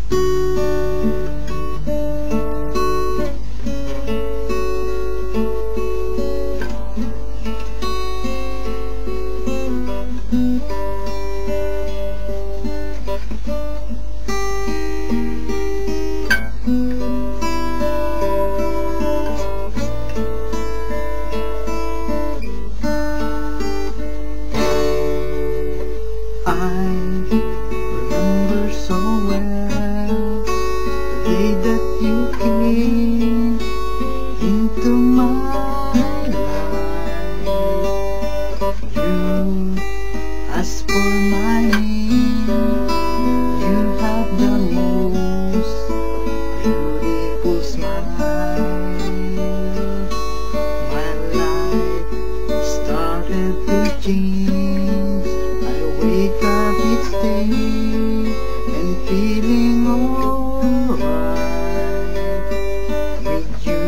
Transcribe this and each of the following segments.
I remember so well the day that you came into my life. You asked for my name. You have the most beautiful smile. My life started to change. Wake up each day and feeling alright with you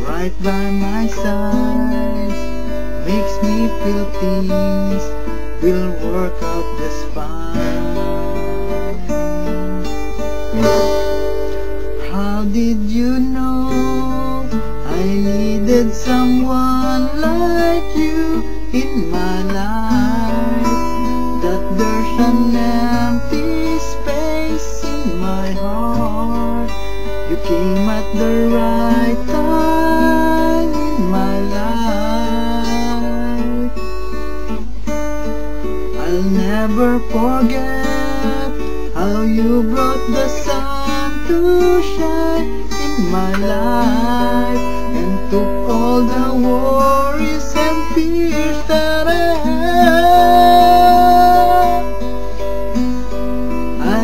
right by my side makes me feel things will work out just fine. How did you know I needed someone like you in my life? There's an empty space in my heart. You came at the right time in my life. I'll never forget how you brought the sun to shine in my life and took all the worries and fears that I had.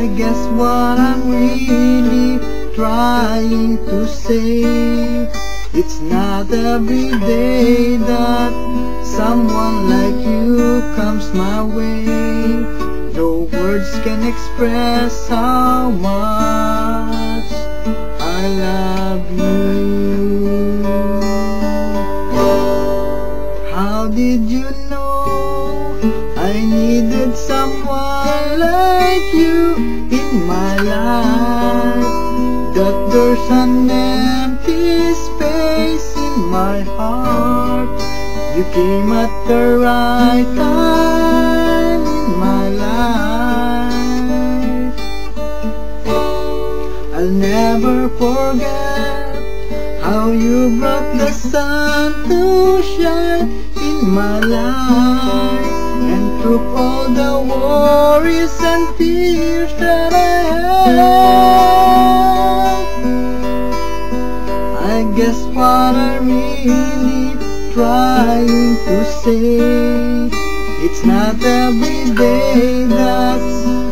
I guess what I'm really trying to say, it's not every day that someone like you comes my way. No words can express how much I love you. How did you know I needed someone like you in my life? That there's an empty space in my heart. You came at the right time in my life. I'll never forget how you brought the sun to shine in my life and took all the worries and fears that I had. I guess what I'm really trying to say, it's not every day that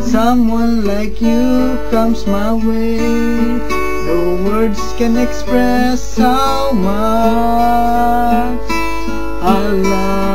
someone like you comes my way. No words can express how much I love